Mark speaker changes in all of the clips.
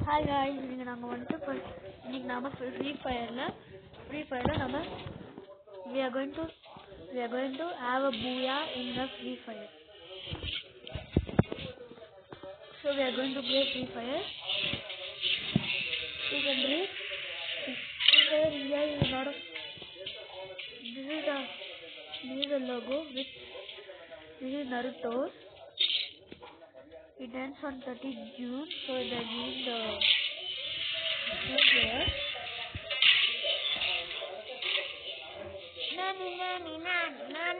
Speaker 1: Hi guys, இன்னைக்கு நாங்க வந்து இன்னைக்கு நாம Free Fireல நாம we are going to have a booyah in the Free Fire. So we are going to play Free Fire. You can read. India is a lot of. This is a logo which this is Naruto. It ends on 30th June, so they give the here. Nan.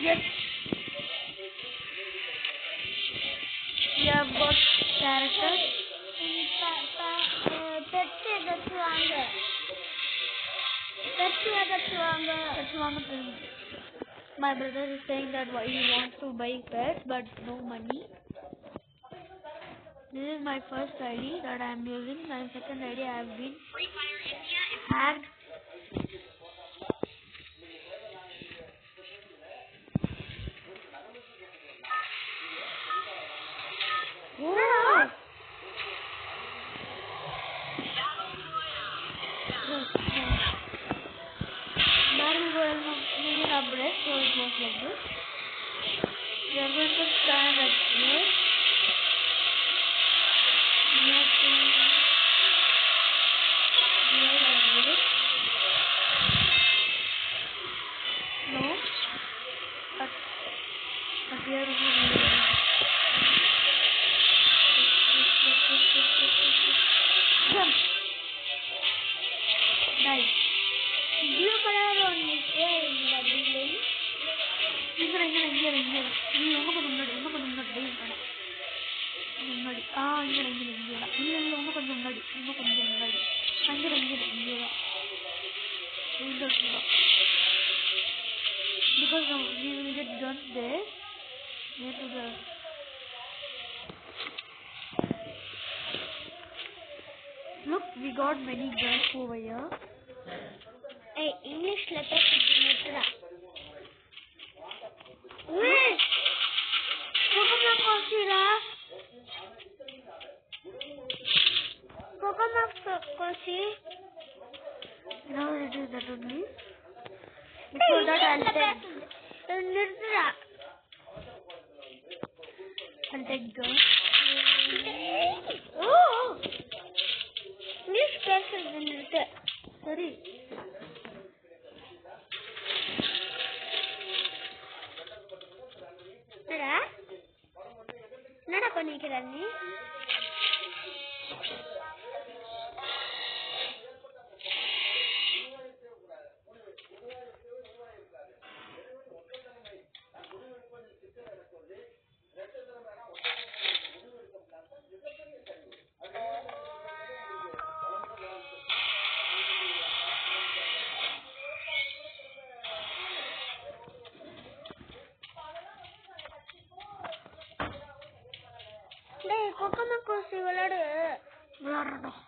Speaker 1: Yes. We have got characters. My brother is saying that he wants to buy pets but no money. This is my first ID that I am using. My second ID I have been hacked. Upgrade, so it was like this. We are going to stand at here. We have to no, but here we jump. Nice. Blue color on this way in the building. Because we will get guns there near to the look, we got many guns over here. Hey, English letters wait! Coconut. Now it is that only. Before that I'll take guns. Oh! English person sorry. என்னடா பண்ணிக்கிற நீ? Coconut Kosi விளையாடணும்.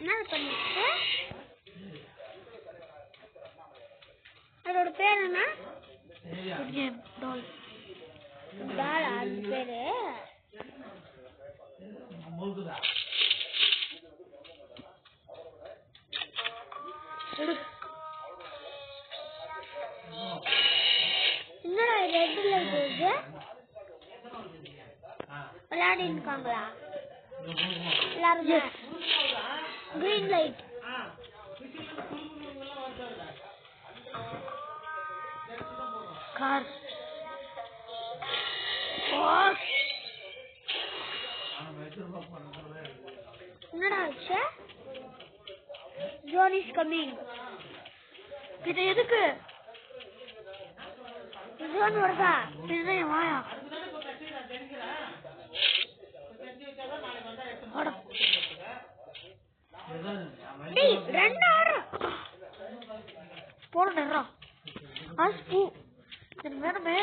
Speaker 1: என்ன பண்ணிட்டு அதோட பேர் என்ன? டால் அது பேரு என்னடா ரெட் லைட் இருக்கு விளையாடி இருக்காங்களா எல்லாருமே green light car என்னடா ஆச்சு? John is coming. இது எதுக்கு? ஜோன் வருதா? இதுதான் வாயா. டேய் 2 ஆறு போடுறா. ஆஸ்பூ எனக்கு வேணுமே.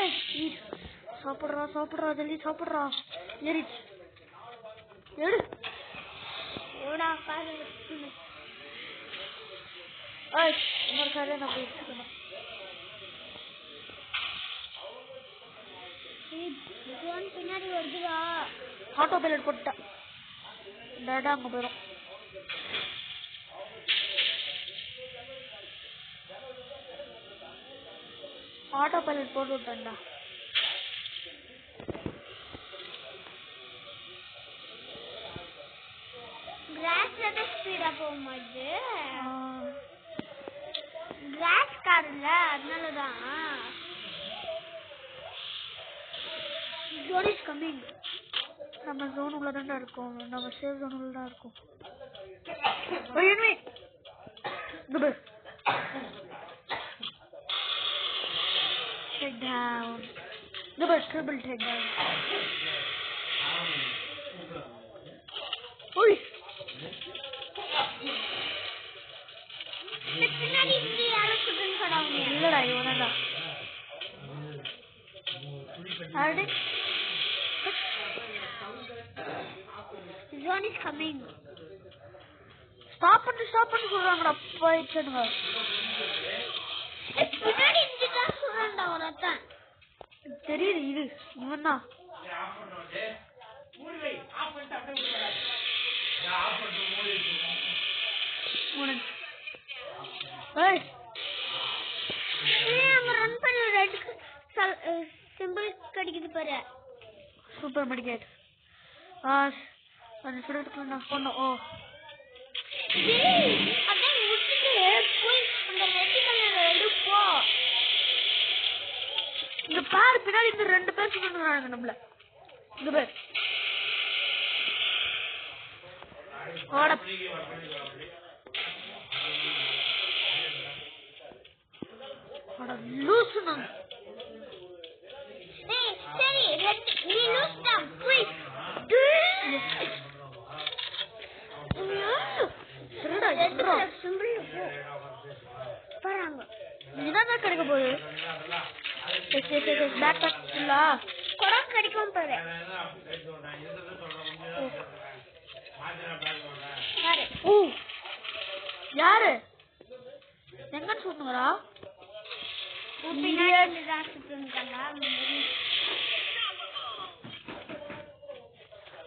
Speaker 1: சாப்பிடுறா ஜல்தி சாப்பிடுறா. ஏறிச்சு எடு. எவடா காது வச்சுன்னு. ஏய் இன்னொரு காரை நான் போய் வச்சுக்கணும். ஜோன் பின்னாடி வருதுடா. ஆட்டோ பைலட் போட்டா டேடா அங்கே போயிடும். ஆட்டோ பைலட் போட்டு விட்டேன்டா. கிராஸ்ல ஸ்பீடா போக மாட்டேது. கிராஸ் கார்ல அதனாலதான். Zone is coming. நம்ம ஜோன் உள்ள தான் இருக்கோம். நம்ம சேவ் ஜோன் உள்ள தான் இருக்கோம். Take down. The bus triple take down. Oi. பின்னாடி இப்படி யாரும் சுத்தம் கடாவுங்க. இல்லடா இவனடா. Already Zone is coming. Stop பண்ணு சொல்றாங்கடா. போயிடுங்க. பின்னாடி இங்க சொல்றான்டா ஒருத்தன். தெரியுது இது இவனா. ஏய் அங்க ரன் பண்ணு. ரெட் சிம்பிள் கிடைக்குது பாரு. Super medicate. அந்த சுடத்துக்கு நான் போனோம். ஓ அதான் விட்டுட்டு போய் அந்த ரெட் கலர் எடுப்போ. இந்த பாரு பின்னாடி இந்த 2 பேர் சுடுறாங்க நம்மள. இந்த பேர் ஓட ஓட லூசுனா. ஏய் சரி ரெட் நீ லூஸ்டா ப்ளீஸ். சரிடா எட்ரா சிம்பிள் போ. பாருங்க இதான் கிடைக்க போகுது. பேக் இல்ல கொடம் கிடைக்கும் பாரு. ஓ யாரு எங்க சுத்துங்கடா? பின்னாடி தான் சுத்துங்கடா.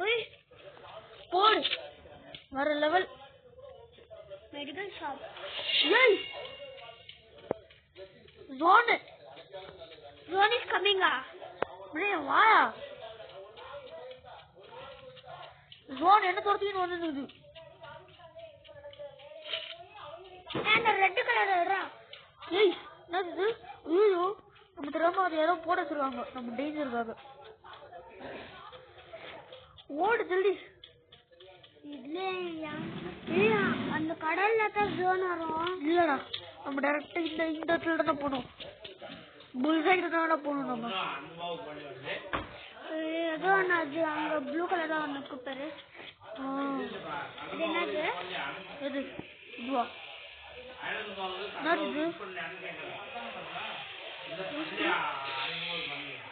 Speaker 1: ஓய் போடு வேற லெவல். Medical shop. ஏய் ஜோன் is coming. அப்படியே வாயா. ஜோன் என்ன துரத்தின்னு வந்துருக்குது. அந்த ரெட் கலர் வரா. ஏய் என்னது? ஐயோ நம்ம தெரியாம அது யாரோ போட சொல்லுவாங்க நம்ம டேஞ்சருக்காக. ஓடு ஜல்தி. இல்லையா அந்த கடல்ல தான் ஜோன் வரும். இல்லடா நம்ம டைரக்டா இந்த இடத்துல தான் போகணும். புல்சைடு தான் போகணும் நம்ம. ஏதோ அது அங்க ப்ளூ கலர் தான் ஒன்று பேரு. என்னது எது இதுவா? என்னது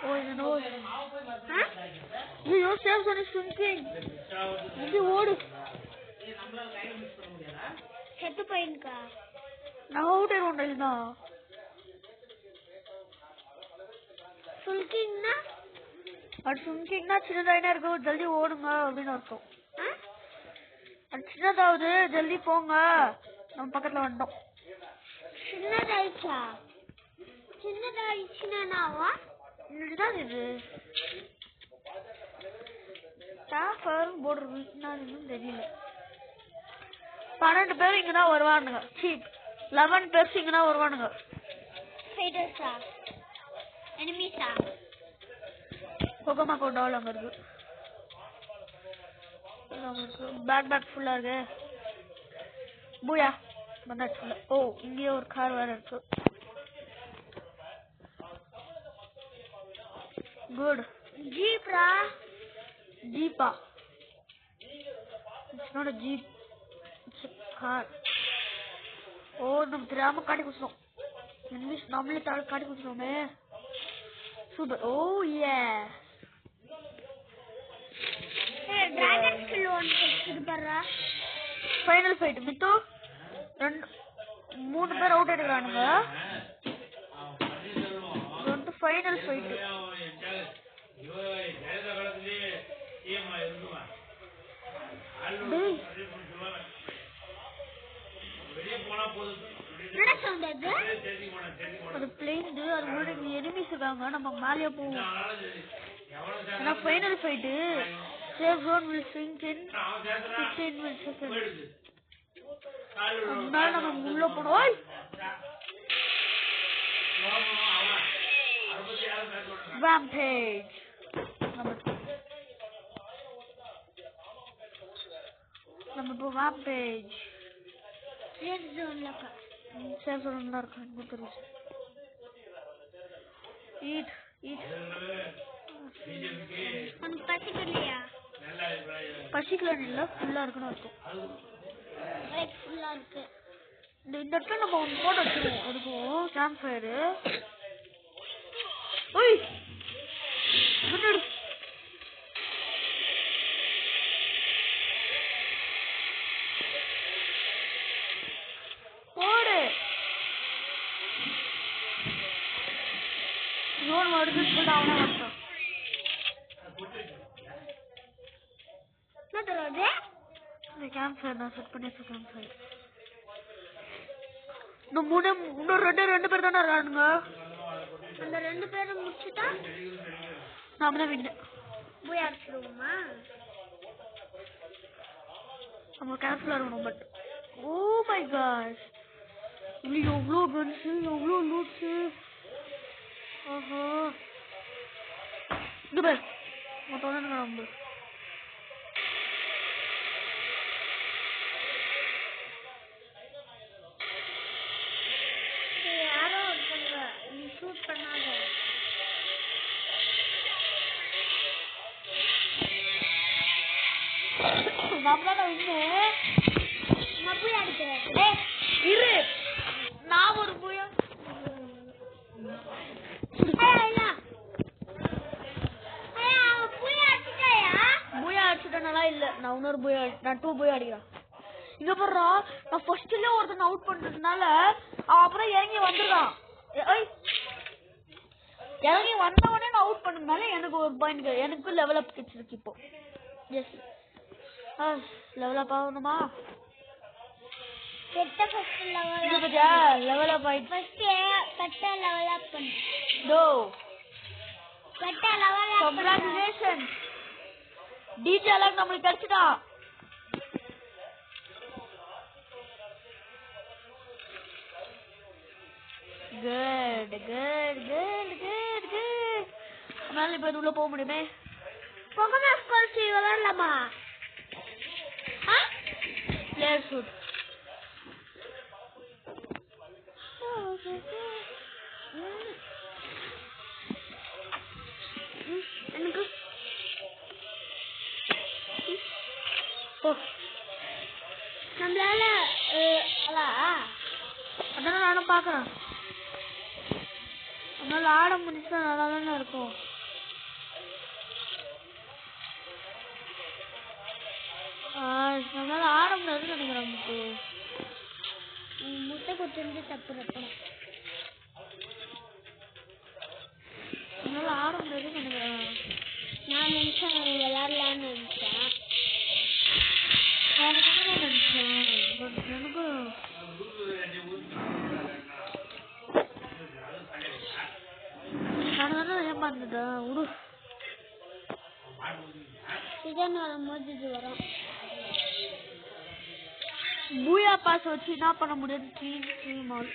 Speaker 1: ஓ என்னோ. ஐயோ சேவ் பண்ணி ஸ்விங்கிங். இது ஓடு. செத்து போயின்கா. நான் அவுட் ஆயிடுவேன்டா. ஸ்விங்கிங்னா அது ஸ்விங்கிங்னா சின்னதாயினா இருக்கும். ஜல்தி ஓடுங்க அப்படின்னு அர்த்தம். அது சின்னதாவது ஜல்தி போங்க. நம்ம பக்கத்துல வந்துட்டோம். சின்னதாயிடுச்சா? சின்னதாயிடுச்சுனாவா? இதுதான் இது டாஃபர் போர்டு என்னன்னு தெரியல. 12 பேர் இங்க தான் வருவானுங்க. 11 பேர் இங்க தான் வருவானுங்க. ஃபைட்டர்ஸா எனிமீஸா? கோகோமா கோடால் அங்க இருக்கு. பேக் ஃபுல்லா இருக்கு. பூயா வந்தாச்சு. ஓ இங்கே ஒரு கார் வேற இருக்கு. Good.
Speaker 2: Jeep ra.
Speaker 1: Jeep. It's not a jeep. It's a car. Oh, நம்ம தெரியாம காட்டி குடிச்சோம். இங்கிலீஷ் நம்மளே காட்டி குடிச்சோமே. Super. Oh yeah.
Speaker 2: Hey, dragon kill one எடுத்துறா.
Speaker 1: Final fight. Mithu மூணு பேர் அவுட் ஆயிடுறானுங்க. இது ஃபைனல் ஃபைட். அது பிளேன் அது முன்னாடி எனிமீஸ் இருக்காங்க. நம்ம மேலே போவோம். ஏன்னா final fight. Safe zone will sink in 15 seconds. அதனால நம்ம உள்ள போனோம். Rampage. நம்ம இப்போ Rampage.
Speaker 2: சேஃப் ஜோன்ல இருக்கா.
Speaker 1: சேஃப் ஜோன்ல இருக்கா. தெரியும். ஈட்.
Speaker 2: உனக்கு பசிக்கலையா?
Speaker 1: பசிக்கல இல்ல, ஃபுல்லா இருக்குன்னு அர்த்தம்.
Speaker 2: ரைட் ஃபுல்லா இருக்கு.
Speaker 1: இந்த இடத்துல நம்ம ஒன்று போட்டு வச்சிருவோம். அதுக்கும் கேம்ப் ஃபயரு. ஓய் முன்னாடி போடு. ஜோன் வருது சொல்லிட்டு அவனை வந்துட்டான்.
Speaker 2: என்ன தருவது?
Speaker 1: இந்த கேம்ப் ஃபயர் நான் செட் பண்ணி வச்ச கேம்ப் ஃபயர். இன்னும் ரெண்டு பேர் தானே இருக்கானுங்க.
Speaker 2: அந்த ரெண்டு பேரும் முடிச்சுட்டா
Speaker 1: நாம தான் வின்னு.
Speaker 2: போய் அடிச்சிடுவோமா?
Speaker 1: நம்ம கேர்ஃபுல்லா இருக்கணும். பட் ஓ மை காட், இது எவ்வளோ கன்ஸ், எவ்வளோ லூட்ஸ். ஆஹா இது பாரு மொத்தம் நம்ம
Speaker 2: யாரோ ஒருத்தங்க நீ ஷூட் பண்ணாத.
Speaker 1: நம்மளால வந்து
Speaker 2: நான் போய் அடிக்கிறேன்.
Speaker 1: இரு நான் ஒரு புயா அடிச்சுட்டனால இல்ல. நான் இன்னொரு புயா நான் 2 புயா அடிக்கிறேன். இங்க போடுறா நான் ஃபர்ஸ்ட்ல ஒருத்தன் அவுட் பண்றதுனால அப்புறம் இறங்கி வந்துடுறான். இறங்கி வந்தவனே நான் அவுட் பண்ணதுனால எனக்கு ஒரு பாயிண்ட் எனக்கு லெவல் அப் கிடைச்சிருக்கு. இப்போ எஸ் லெவல் அப் ஆகணுமா?
Speaker 2: கெட்ட ஃபர்ஸ்ட்
Speaker 1: லெவல் அப் ஆயிட்டு
Speaker 2: ஃபர்ஸ்ட் கெட்ட லெவல் அப் பண்ணு.
Speaker 1: டோ
Speaker 2: கெட்ட level up
Speaker 1: congratulation. DJ alert நமக்கு கிடைச்சிட்டா. Good good good good good. அதனால இப்ப உள்ள போக முடியுமே.
Speaker 2: பொகமா ஸ்கோர் செய்ய வரலாமா?
Speaker 1: பிளேயர் ஷூட்
Speaker 2: எனக்கு நம்மளால
Speaker 1: அதான் நானும் பாக்குறேன். அதனால ஆட முடிச்சா நல்லா தானே இருக்கும். நம்மளால ஆட முடியாதுன்னு நினைக்கிறேன்.
Speaker 2: முட்டை குத்துறது தப்பு ரப்பணும்.
Speaker 1: நம்மளால ஆட முடியாதுன்னு நினைக்கிறேன்.
Speaker 2: நான் நினைச்சேன் விளையாடலான்னு நினைச்சேன்.
Speaker 1: எனக்கு நான் ஏமாந்துட்டா விடு.
Speaker 2: சீசன் வரும்போது இது வரும்.
Speaker 1: பூயா பாஸ் வச்சு என்ன பண்ண முடியாது? Team all.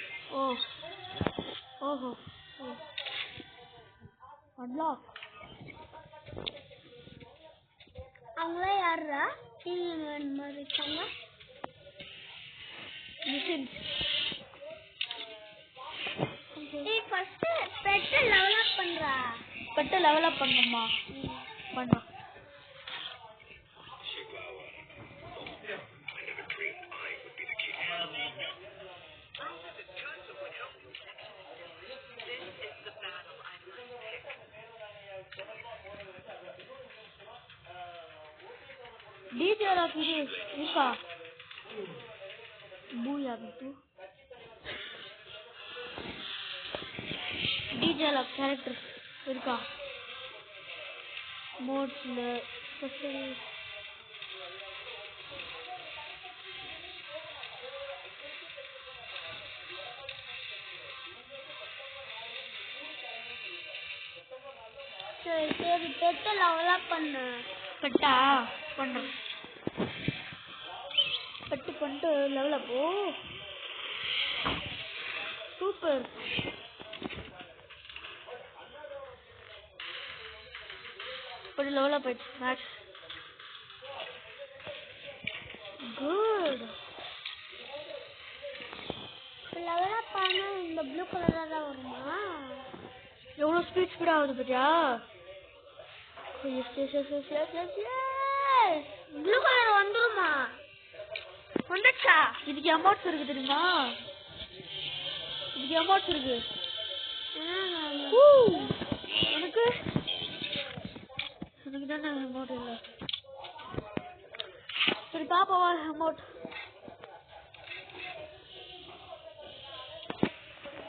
Speaker 1: ஓஹோ அன்லாக்.
Speaker 2: அவங்கள யாரா டீம் மாதிரி இருக்காங்க? நீ ஃபர்ஸ்ட் பெட் லெவல் அப் பண்றா.
Speaker 1: பெட்டை லெவல் அப் பண்ணுமா? பண்ணு. DJ Rocky இருக்கா? பூயா பிட்டு. DJ Rocky கேரக்டர் இருக்கா? மோட்ஸ்ல ஸ்பெஷல்
Speaker 2: சரி பெட்டை லெவல் அப் பண்ணு.
Speaker 1: பெட்டா பண்றேன். பெட்டு பண்ணிட்டு லெவல் அப். ஓ சூப்பர். பெட்டு லெவல் அப் ஆயிடுச்சு. Max good.
Speaker 2: லெவல் அப் பண்ணா இந்த ப்ளூ கலரா தான் வருமா?
Speaker 1: எவ்வளோ ஸ்பீடா ஆகுது பாத்தியா?
Speaker 2: ப்ளூ கலர் வந்துருமா? வந்துச்சா?
Speaker 1: இதுக்கு அமௌண்ட்ஸ் இருக்கு தெரியுமா? இதுக்கு அமௌண்ட்ஸ் இருக்கு. எனக்கு எனக்கு தானே அமௌண்ட் இல்லை. சரி பாப்பாவா அமௌண்ட்.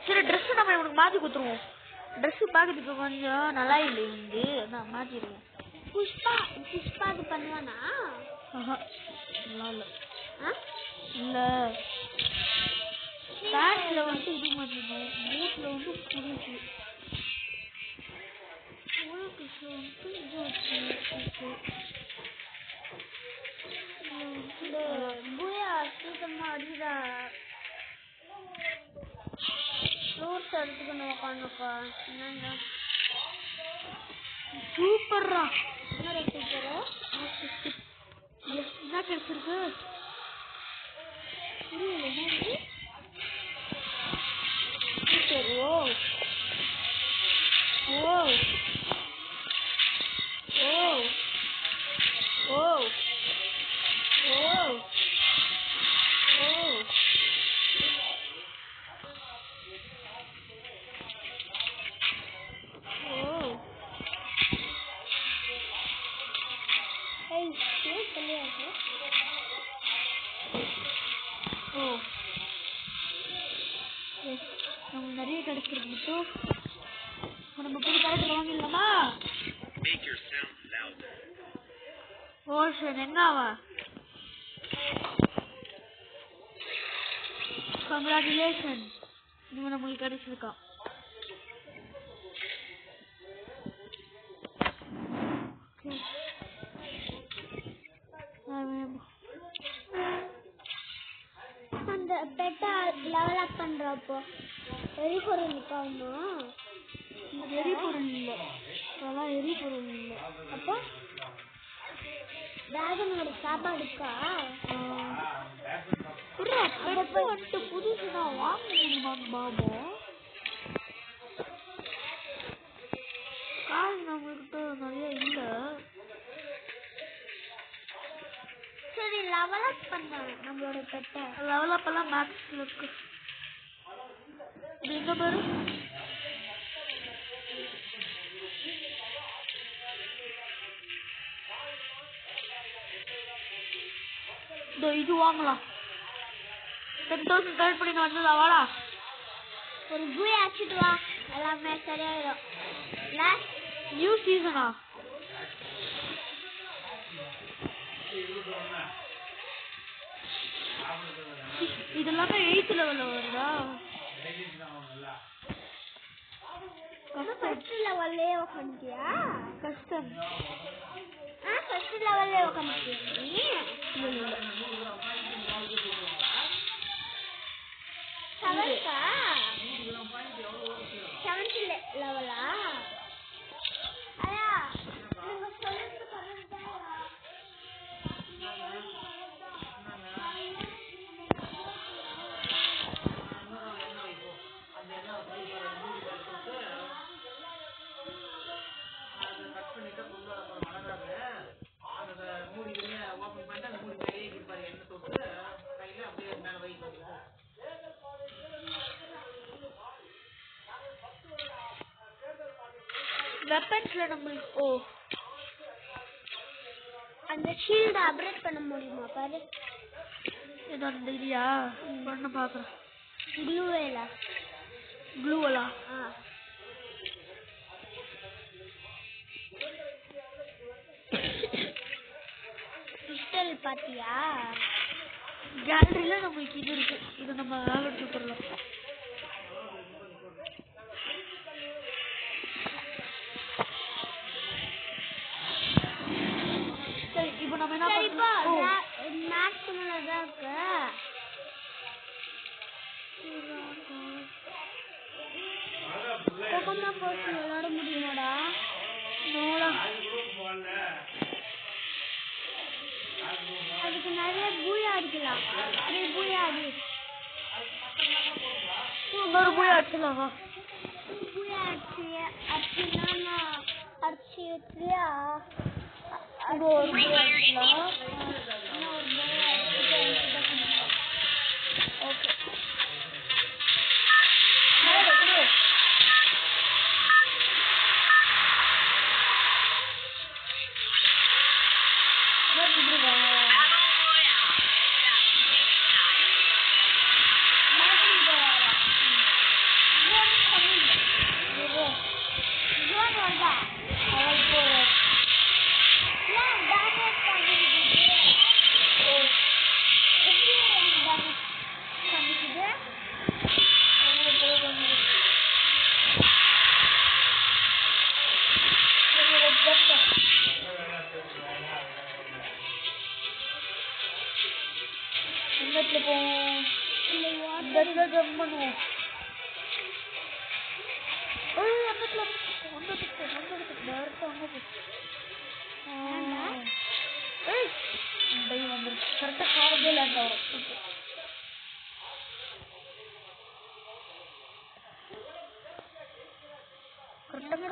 Speaker 1: சரி ட்ரெஸ் நம்ம இவனுக்கு மாற்றி கொடுத்துருவோம். ட்ரெஸ் பார்க்கறதுக்கு கொஞ்சம் நல்லா இல்லை இவனுக்கு. நான் மாற்றிடுவோம்.
Speaker 2: புஷ்பா அது பண்ணுவானா?
Speaker 1: நல்லா இல்லை. இல்லை பேண்ட்ல வந்து இது மாற்றிடணும். பூட்ல வந்து புதுசு. வந்து இது வச்சு
Speaker 2: பூயா சீக்கிரமா அடிடா. ஃப்ரூட்ஸ் எடுத்துக்கணும் உட்காந்துக்கா. என்னங்க
Speaker 1: சூப்பர்ரா.
Speaker 2: என்ன சூப்பரா?
Speaker 1: என்ன கிடைச்சிருக்கு புரியல. என்ன சூப்பர். ஓ ஓ ஓ ஓ ஓ ஓ நம்ம நிறைய கிடைச்சிருக்கு மட்டும். நம்ம புது கேரக்டர் வாங்கிடலாமா? ஓஷன் எங்க அவன்? கங்க்ராச்சுலேஷன், இவன் நம்மளுக்கு கிடைச்சிருக்கான்.
Speaker 2: அந்த பெட்டை லெவல் அப் பண்றப்போ எரிபொருள் நிற்கணும்.
Speaker 1: எரிபொருள் இல்லை, அதெல்லாம் எரிபொருள் இல்லை.
Speaker 2: அப்போ டிராகனோட சாப்பாடு இருக்கா?
Speaker 1: பெட்டு வந்துட்டு புதுசு தான் வாங்க முடியுமான்னு பாபோ. காசு நம்மகிட்ட நிறைய இல்லை.
Speaker 2: சரி லெவல் அப் பண்ண நம்மளோட பெட்டை.
Speaker 1: லெவல் அப் எல்லாம் மேக்ஸ்ல இருக்கு. இது எங்க பேரு? இது வாங்கலாம். 10,000 கலெக்ட் பண்ணி வந்ததா? வாடா
Speaker 2: ஒரு பூயை அடிச்சிட்டு வா, எல்லாமே சரியாயிடும்.
Speaker 1: நியூ சீசனா? இதெல்லாமே 8th லெவல்ல வருதா?
Speaker 2: ஃபர்ஸ்ட் லெவல்லே உட்காந்துட்டியா?
Speaker 1: கஷ்டம்.
Speaker 2: ஃபர்ஸ்ட் லெவல்லே உட்காந்துட்டியா? செவன்த் லெவலா? ஐயா நீங்க சொல்லுங்க கரெக்டா?
Speaker 1: வெப்பன்ஸ்ல நம்மளுக்கு
Speaker 2: அந்த ஷீல்ட் அப்கிரேட் பண்ண முடியுமா பாரு.
Speaker 1: இது அந்த இதுயா பண்ண பாக்குறேன். க்ளூவலா
Speaker 2: கிறிஸ்டல் பாத்தியா?
Speaker 1: கேலரியில நம்மளுக்கு இது இருக்கு. இது நம்ம எடுத்து போடலாம். சரி இப்போ நம்ம என்ன பண்ணலாம்?
Speaker 2: மேக்ஸ்ல தான் இருக்கு. கோகோமா போட்டு விளையாட முடியுமாடா?
Speaker 1: நோடா
Speaker 2: அதுக்கு நிறைய பூயா அடிக்கலாம். பூயா அடி.
Speaker 1: இன்னொரு பூயா அடிச்சலாமா?
Speaker 2: பூயா அடிச்சினா அடிச்சு வச்சியா?
Speaker 1: அது ஒரு பூயா அடிக்கலாம். ஓகே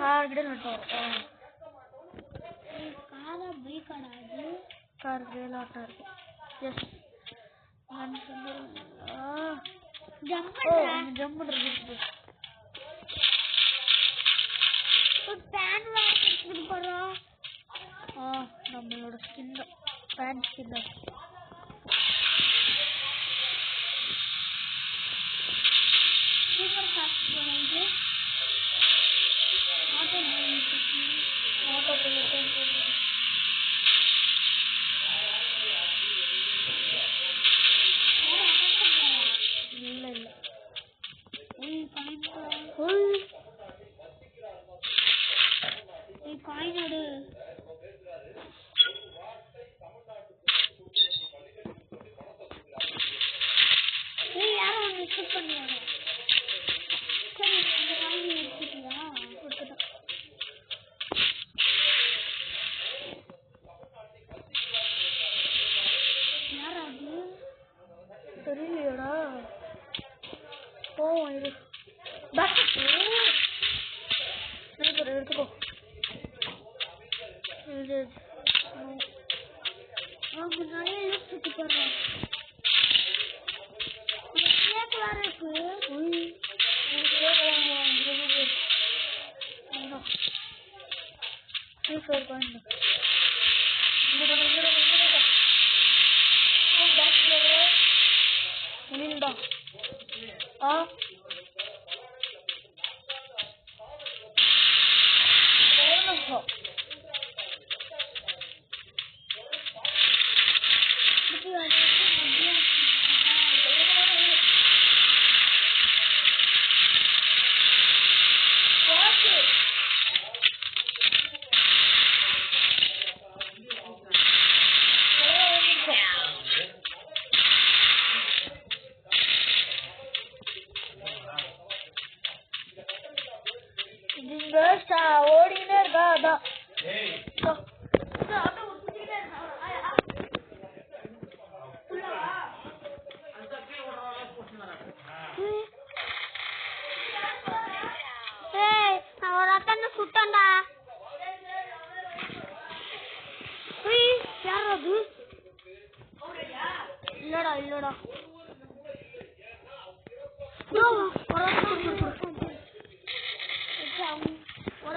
Speaker 1: கார் கிட்ட நட்டோம்.
Speaker 2: காரா பைக் ஆடாது.
Speaker 1: கார் வேலாட்டா இருக்கு. எஸ்
Speaker 2: ஜம்ப்
Speaker 1: பண்றது.
Speaker 2: ஒரு பேன் வாங்கிட்டு போறோம்.
Speaker 1: நம்மளோட skin pan skin
Speaker 2: super fast வந்து ஆட்டோ
Speaker 1: இல்ல
Speaker 2: காயினோடு யாரும் ஒன்று ஷூட் பண்ணுவாங்க. சரி இந்த காயின் எடுத்துக்கியா? கொடுத்துட்டோம். யாரா அது?
Speaker 1: தெரியலையடா. இரு எடுத்துக்கோ.
Speaker 2: அவங்க நிறைய எடுத்துட்டு போறாங்க. இருக்கு
Speaker 1: ஓடினே இருக்கா அதான்
Speaker 2: சுட்டண்டா. யார் அது? இல்லடா இல்லடா ஒரு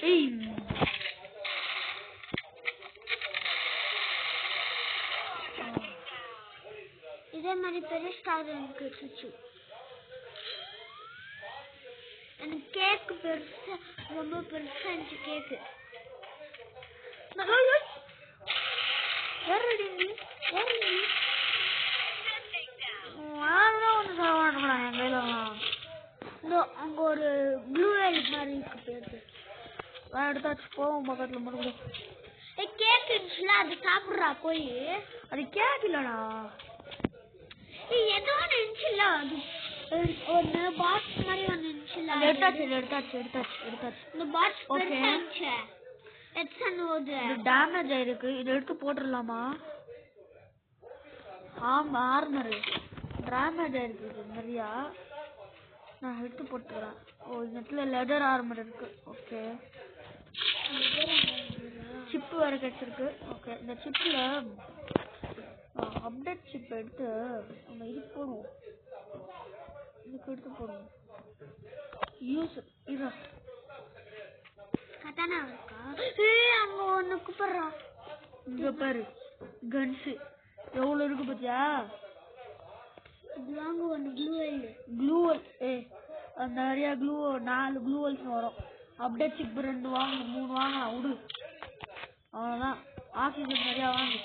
Speaker 1: ஏய்
Speaker 2: இதே மாதிரி பெரிய ஸ்டார் எனக்கு வச்சுச்சு. எனக்கு கேக்கு பெருசா ரொம்ப பெருசா இருந்துச்சு கேக்கு. அங்க ஒரு ப்ளூ வேல் மாதிரி இருக்கு.
Speaker 1: எடுத்தாச்சு போவோம் பக்கத்துல மறுபடியும்.
Speaker 2: கேக் இருந்துச்சுல அது சாப்பிடுறா போய்.
Speaker 1: அது கேக் இல்லடா,
Speaker 2: ஏதோ ஒன்று இருந்துச்சுல அது ஒன்று பாக்ஸ் மாதிரி ஒன்று இருந்துச்சுல.
Speaker 1: எடுத்தாச்சு.
Speaker 2: இந்த பாக்ஸ் பெருசா இருந்துச்சு.
Speaker 1: இது டேமேஜ் ஆயிருக்கு, இதை எடுத்து போட்டுடலாமா? ஆமா ஆர்மர் டேமேஜ் ஆயிருக்கு இது நிறையா, நான் எடுத்து போட்டுக்கிறேன். ஓ இந்த இடத்துல லெதர் ஆர்மர் இருக்கு. ஓகே சிப்பு வேற கிடைச்சிருக்கு. ஓகே இந்த சிப்ல அப்டேட் சிப் எடுத்து நம்ம இது போடுவோம், இதுக்கு எடுத்து போடுவோம். யூஸ் இது
Speaker 2: கட்டானா இருக்கா? அங்க ஒண்ணு கூப்பிடுறா.
Speaker 1: இங்க பாரு கன்ஸ் எவ்வளவு இருக்கு பாத்தியா?
Speaker 2: இது வாங்க ஒண்ணு
Speaker 1: க்ளூவல். நிறைய க்ளூ 4 க்ளூவல்ஸ் வரும். அப்டேட் சிப் 2 வாங்க 3 வாங்க விடு, அவ்வளோதான். ஆக்சிஜன் நிறையா வாங்க,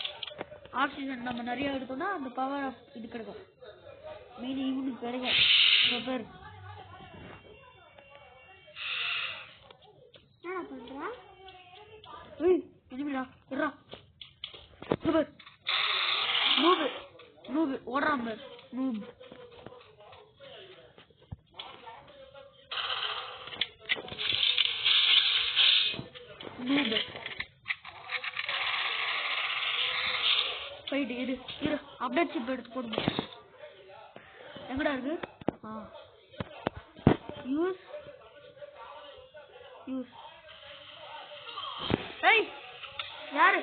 Speaker 1: ஆக்சிஜன் நம்ம நிறைய எடுத்தோம்னா அந்த பவர் இது கிடைக்கும், மீன் இவனுக்கு கிடைக்கும். இங்க பேர்
Speaker 2: என்ன பண்றா?
Speaker 1: இனிமேடா இருடா. நூபு ஓடுறான் பேர் நூப். போயிட்டு இரு அப்டேட் சிப் எடுத்து போடுங்க. எங்கடா இருக்கு? யூஸ் ஏய் யாரு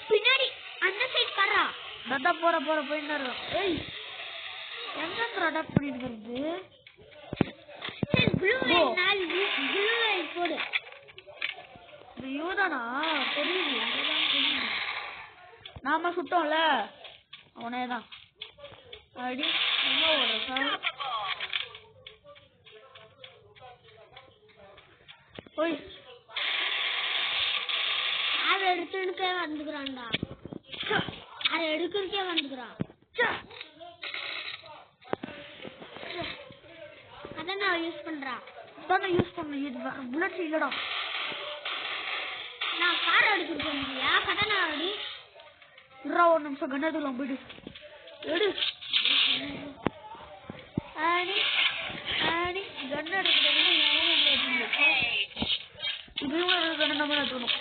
Speaker 2: பின்னாடி அந்த சைடு பாறா.
Speaker 1: டட்டா போற போயிட்டு. ஏய் எங்க அடாப்ட் பண்ணிட்டு வருது?
Speaker 2: ப்ளூ வேல் போடு.
Speaker 1: இது யூதானா? தெரியுது நாம சுட்டோம்ல அவனேதான். அடி எங்க ஓடுற சார்? ஓய்
Speaker 2: அதை எடுத்துக்கே வந்துக்கிறான்டா, அதை எடுக்கிறதுக்கே வந்துக்கிறான். அதான் நான் யூஸ் பண்றேன்.
Speaker 1: இது புல்லட் இல்லடா.
Speaker 2: நான் கார் எடுத்துட்டு போறியா? கடனா அடி
Speaker 1: ஒரு நிமிஷம் கண்ணாதுலாம் போயிடு எடு. கண்ண எடுக்கிறது நம்ம எடுக்கணும்.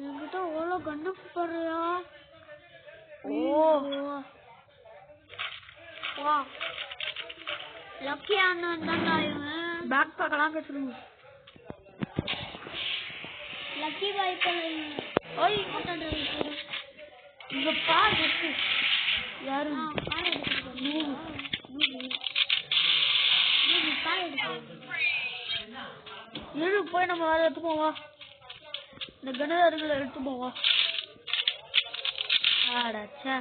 Speaker 2: என்கிட்ட எவ்வளோ கண்ணு போடுறியா? வா லக்கியான இவன்
Speaker 1: பேக் பேக்கெல்லாம் கட்டுருங்க.
Speaker 2: லக்கி பாய்க்கல்
Speaker 1: ஓய் இங்க பாரு யாரு இரு போய் நம்ம வேற எடுத்து போவா. இந்த கனதாரிகளை எடுத்து போவா. ஆடாச்சா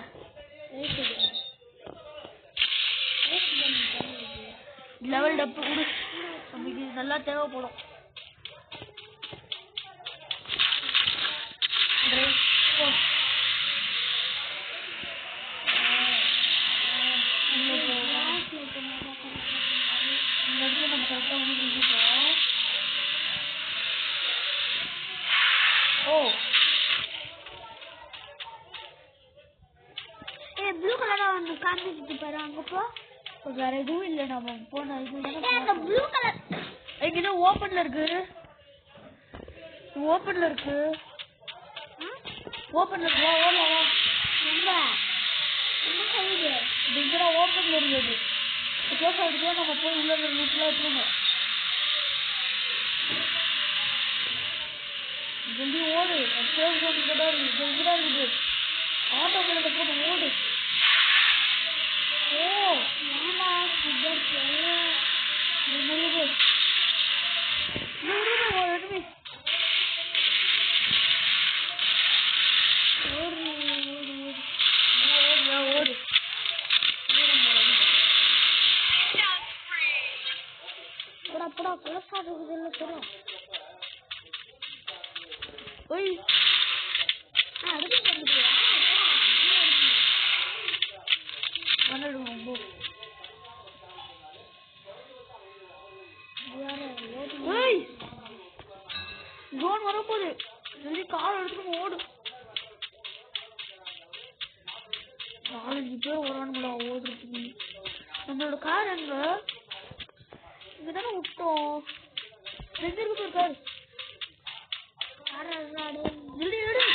Speaker 1: லெவல் டப்பு கொடு, நமக்கு நல்லா தேவைப்படும்.
Speaker 2: ப்ளூ கலரா ஒன்று காமிச்சிட்டு பாரு. அங்க போ.
Speaker 1: வேற எதுவும் இல்லை, நம்ம போன இது
Speaker 2: அந்த ப்ளூ கலர்
Speaker 1: எங்கிட்ட ஓப்பன்ல இருக்கு. ஓப்பன்ல இருக்கு. வா ஓடலாம்.
Speaker 2: எங்க என்ன சொல்லுது?
Speaker 1: இதுதான் ஓப்பன்ல இருக்குது. க்ளோஸ் ஆகிட்டு நம்ம போய் உள்ள ரூட்ல எடுத்துக்கணும். ஜல்தி ஓடு. சேவ் பண்ணி கூட ஜல்தியா இருக்குது. ஆட்டோ பிளேட்ட போட்டு ஓடு. ஓ
Speaker 2: ஏன்னா சுகர்
Speaker 1: முழுகு
Speaker 2: பெருசா இருக்குதுல்ல தெரியும்.
Speaker 1: ஓய்
Speaker 2: அடுத்து வந்துட்டியா?
Speaker 1: வந்துடுவோம் போ. ஓய் ஜோன் வரப்போகுது. ஜல்தி கார் எடுத்துட்டு ஓடு. 4-5 பேர் வரானுங்களா ஓடுறதுக்கு. நம்மளோட கார் எங்க? இங்கதானே விட்டோம். எங்க இருக்கு கார்? ஜல்தி எடு.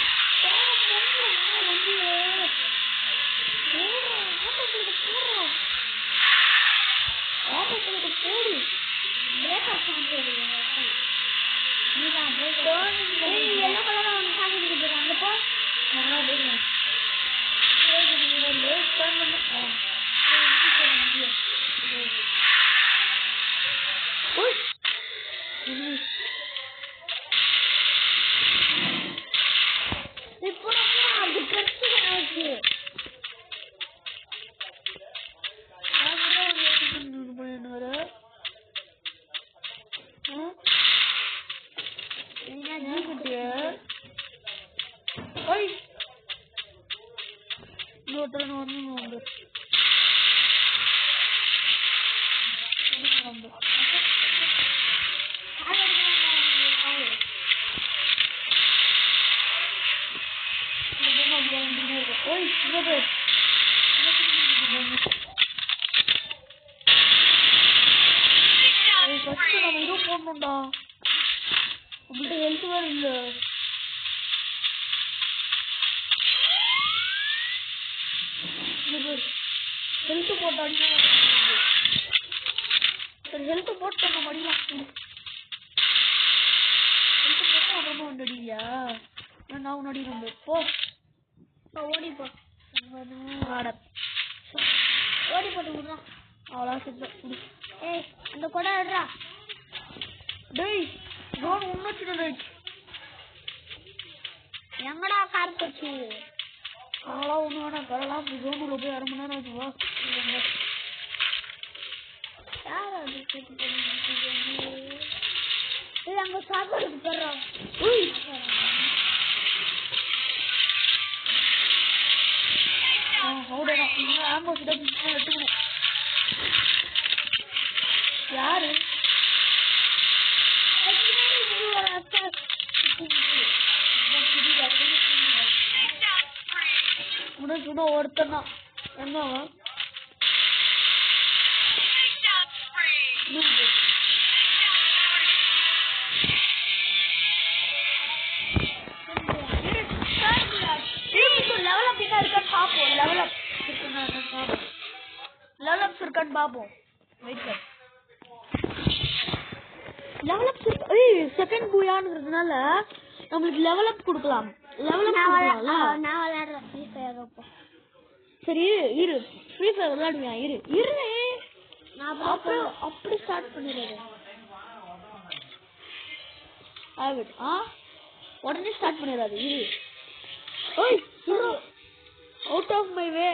Speaker 2: அந்த கொடை எடுறா.
Speaker 1: டேய் ஜோன் உன்னச்சுடா.
Speaker 2: எங்கடா கார் போச்சு?
Speaker 1: அதெல்லாம் ஒண்ணு வேணா கரெல்லாம் ஜோனுக்குள்ள போய் 1/2 மணி நேரம் ஆச்சு. வா
Speaker 2: யார் அது கேட்டு அங்க சாப்பாடுக்கு போடுறோம்.
Speaker 1: எடுத்துக்கணும். யாரு சுட ஒருத்தன் தான். என்னவா லெவலப்ஸ் இருக்கான்னு பாப்போம். லெவலப்ஸ் செகண்ட் பூயான்ங்கிறதுனால நம்மளுக்கு லெவலப் கொடுக்கலாம். லெவலப்
Speaker 2: நான் விளையாடுறேன் ஃப்ரீ ஃபயர்.
Speaker 1: சரி இரு, ஃப்ரீ ஃபயர் விளையாடுவியா? இரு இரு,
Speaker 2: நான்
Speaker 1: அப்படி ஸ்டார்ட் பண்ணிடுறது. உடனே ஸ்டார்ட் பண்ணிடாது. இரு. ஓய் அவுட் ஆஃப் மை வே.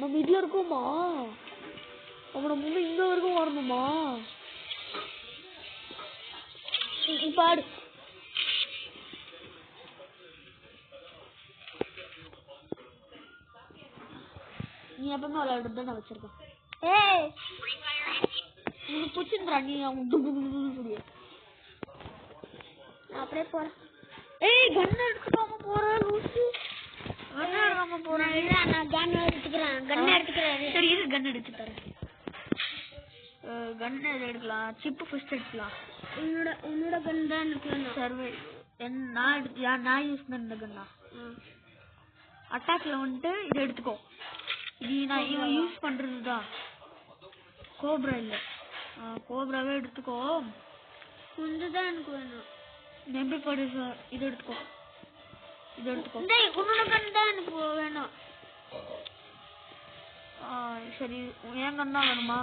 Speaker 1: நம்ம இதுல இருக்கோமா? நம்ம முன்ன இங்க வரைக்கும் வரணுமா? பாடு. நீ எப்பவுமே விளையாடுறது நான் வச்சிருக்கேன்.
Speaker 2: ஏய்
Speaker 1: உனக்கு பிடிச்சிருந்தா நீ அவங்க
Speaker 2: அப்படியே போறேன்.
Speaker 1: ஏய் கன் எடுத்துக்காம போற லூசு. கன் எடுக்காம போறேன்.
Speaker 2: இல்ல நான் கன் எடுத்துக்கிறேன். கன் எடுத்துக்கிறேன்.
Speaker 1: சரி இரு, கன் எடுத்து தரேன். கன் எது எடுக்கலாம்? சிப் ஃபர்ஸ்ட் எடுக்கலாம்.
Speaker 2: உன்னோட கன் தான் எனக்கு வேணும்.
Speaker 1: சர்வே நான் யூஸ் பண்ண கன்னா. அட்டாக்ல வந்துட்டு இது எடுத்துக்கோ. இது நான் இவன் யூஸ் பண்றதுதான். கோப்ரா இல்ல, கோப்ராவே எடுத்துக்கோ.
Speaker 2: இதுதான் எனக்கு வேணும்.
Speaker 1: நம்பி படு சார். இது எடுத்துக்கோ, இது எடுத்துக்கோ.
Speaker 2: உன்னோட கன் தான் எனக்கு வேணும்.
Speaker 1: சரி என் கன் தான் வேணுமா?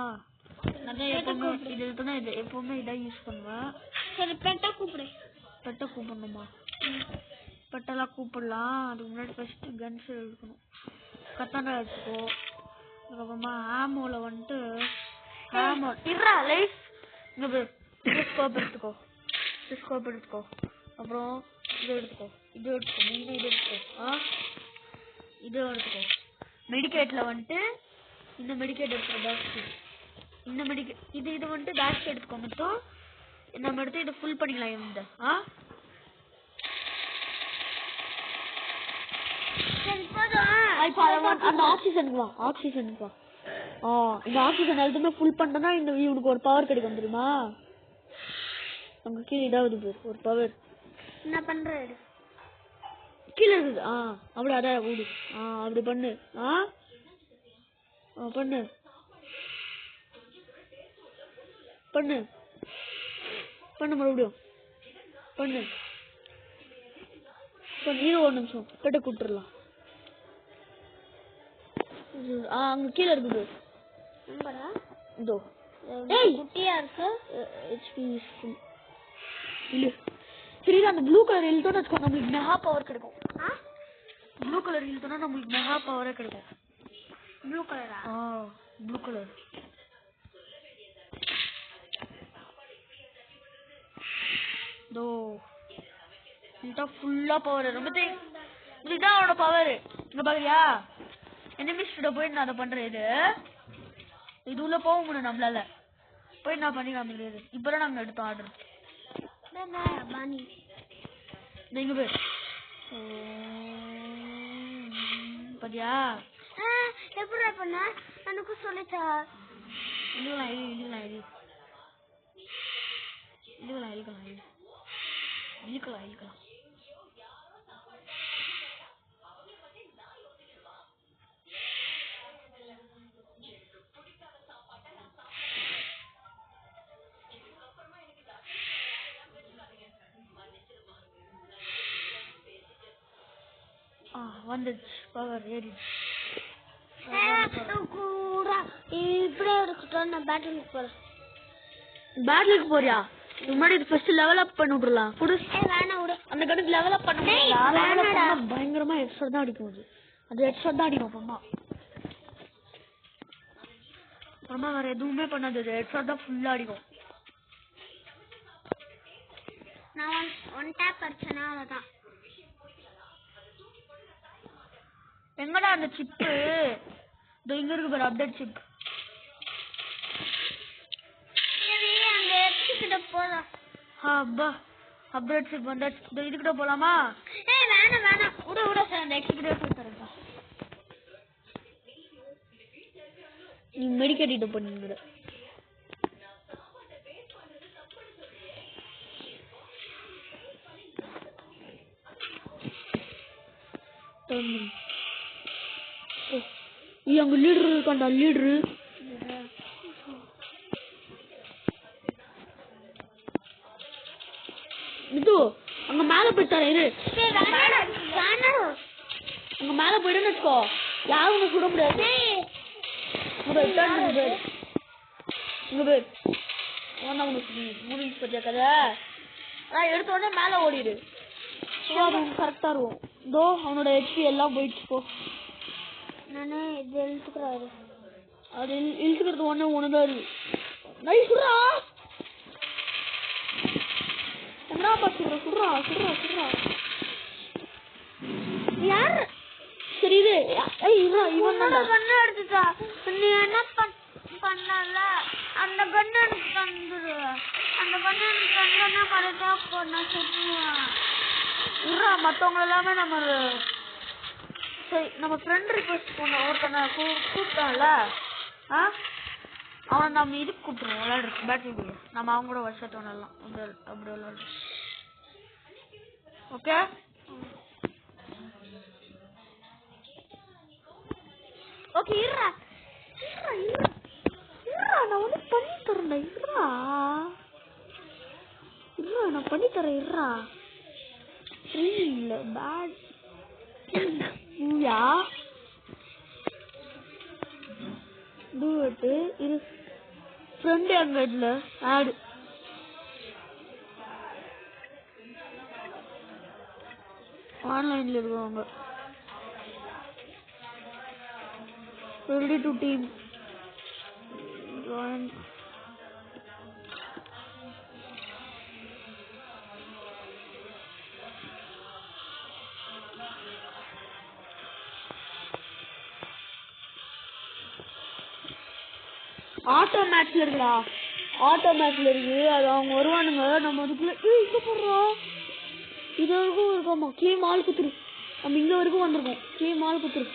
Speaker 1: நான் எப்பவுமே இது எடுத்தோன்னா இது எப்பவுமே இதான் யூஸ் பண்ணுவேன்.
Speaker 2: சரி பெட்டை கூப்பிடு.
Speaker 1: பெட்டை கூப்பிடணுமா? பெட்டெல்லாம் கூப்பிடலாம். அதுக்கு முன்னாடி ஃபர்ஸ்ட் கன்ஸ் எடுக்கணும். கத்தாண்டா எடுத்துக்கோ. அதுக்கப்புறமா ஆமோல வந்துட்டு ஆமோ இருடா லைஃப். இங்க ஸ்கோப் எடுத்துக்கோ, ஸ்கோப் எடுத்துக்கோ. அப்புறம் இது எடுத்துக்கோ, இது எடுத்துக்கோ, மெயினாக இது எடுத்துக்கோ. இது எடுத்துக்கோ. மெடிக்கேட்டில் வந்துட்டு இந்த மெடிக்கேட் எடுத்துக்கோ. பேக்ஸ் இந்த மெடிக்கேட் இது வந்துட்டு பேக்ஸ் எடுத்துக்கோ. மட்டும் நம்ம எடுத்து இதை ஃபுல் பண்ணிக்கலாம். இந்த அந்த ஆக்சிஜனுக்கு வா, ஆக்சிஜனுக்கு வா. இந்த ஆக்சிஜன் எல்லாத்தையுமே ஃபுல் பண்ணா இந்த இவனுக்கு ஒரு பவர் கிடைக்கும் தெரியுமா? அங்க கீழே இதாவது பேர் ஒரு பவர்
Speaker 2: என்ன பண்ற
Speaker 1: கீழே இருக்குது. அப்படி அதான் ஓடு. அப்படி பண்ணு. பண்ணு பண்ணு பண்ணு மறுபடியும் பண்ணு. ஒரு நிமிஷம் கிட்ட கூப்பிட்டுலாம். அங்க கீழே இருக்குது. இதோ
Speaker 2: குட்டியா இருக்கு.
Speaker 1: ஹெச்பி இல்ல சரி. அந்த ப்ளூ கலர் இழுத்தோன்னு வச்சுக்கோ, நம்மளுக்கு மெகா பவர் கிடைக்கும். ப்ளூ கலர் இழுத்தோன்னா நம்மளுக்கு மெகா பவரே கிடைக்கும்.
Speaker 2: ப்ளூ கலரா?
Speaker 1: Blue colour. இதோ இதுதான் ஃபுல்லா பவர். ரொம்ப இதுதான் அவனோட பவர். இங்க பாக்குறியா? எனிமிஸ்ட போய் நான் அதை பண்றேன். இது உள்ள போக முடியும் நம்மளால. போய் நான் பண்ணி காமிக்கிறது. இப்பதான் நாங்க எடுத்தோம் ஆர்டர். நீங்க போய் பாத்தியா
Speaker 2: எப்படி பண்ண எனக்கு சொல்லிச்சா?
Speaker 1: இழுக்கலாம் இழுக்கலாம் இழுக்கலாம் இழுக்கலாம் இழுக்கலாம் இழுக்கலாம். வந்துச்சு பவர் ஏறிடுச்சு.
Speaker 2: இப்படியே எடுத்துட்டோம். நான் பேட்டிலுக்கு போறேன்.
Speaker 1: பேட்டிலுக்கு போறியா? முன்னாடி ஃபர்ஸ்ட் லெவல் அப் பண்ணி விட்டுறலாம். குடு.
Speaker 2: வேணாம் விடு.
Speaker 1: அந்த கணக்கு லெவல் அப் பண்ண முடியல. பயங்கரமா ஹெட்ஷாட் தான் அடிக்கும். அது ஹெட்ஷாட் தான் அடிக்கும். அம்மா வேற எதுவுமே பண்ணாது. ஹெட்ஷாட் தான் ஃபுல்லா அடிக்கும்.
Speaker 2: நான் ஒன் டேப் அடிச்சேனா அதான்.
Speaker 1: எங்கடா அந்த சிப்பு? இதோ இங்க இருக்கு பாரு, அப்டேட் சிப்.
Speaker 2: அங்க எடுத்துக்கிட்ட போலாம்.
Speaker 1: அப்பா அப்டேட் சிப் வந்தாச்சு. இதோ இதுக்கிட்ட போலாமா?
Speaker 2: வேணாம் வேணாம்
Speaker 1: விட விட சார். அந்த எக்ஸிக்யூட்டிவ் போய் தரேன்ப்பா. நீ மெடிக்கேட்டிட்ட பண்ணுங்க. அங்க லீடர் இருக்காண்டா. லீடரு இது அங்க மேல போய் தரேன். அங்க மேல போயிடுன்னு வச்சுக்கோ, யாரும் உங்க சுட முடியாது. இங்க போய் மூவிஸ் பத்தியா கதை எடுத்த உடனே மேல ஓடிடு. கரெக்டா இருக்கும். இதோ அவனோட ஹெச்பி எல்லாம் போயிடுச்சு. போ.
Speaker 2: நானே இது இழுத்துக்கிறாரு.
Speaker 1: அது இழுத்துக்கிறது ஒண்ணுதான் இருக்கு. நைஸ்ரா. என்ன பாத்துக்கிற? சுடுறா சுடுறா சுடுறா.
Speaker 2: யாரு?
Speaker 1: சரி இது இவன்
Speaker 2: கண்ணு எடுத்துட்டா. நீ என்ன பண்ணல? அந்த கண்ணு எனக்கு தந்துரு. அந்த கண்ணு எனக்கு தந்தா கரெக்டா போனா சொல்லுவான்.
Speaker 1: மத்தவங்க எல்லாமே நம்ம சரி நம்ம ஃப்ரெண்ட் ரிக்வெஸ்ட் பண்ண ஒருத்தனை கூப்பிட்டோம்ல, அவனை நம்ம இதுக்கு கூப்பிட்டுருவோம். விளையாடுறோம் பேட்டரி. நம்ம அவங்க கூட வருஷத்தை விளையாடலாம். அப்படி விளையாடுறோம். ஓகே. ஓகே இருடா நான் வந்து பண்ணி தரேன்டா. இருடா நான் பண்ணி தரேன். இருடா இல்ல பேட் மூவியா டூட்டு இரு. ஃப்ரெண்ட் அங்க இல்ல ஆடு. ஆன்லைன்ல இருக்காங்க. Ready to team join. Auto மேட்ச்ல இருக்குடா. ஆட்டோ மேட்ச்ல இருக்கு. அது அவங்க வருவானுங்க. நம்ம அதுக்குள்ள இங்க போடுறோம். இது வரைக்கும் இருக்காமா. கேம் ஆள் குத்துரு. நம்ம இங்க வரைக்கும் வந்திருக்கோம். கேம் ஆள் குத்துரு.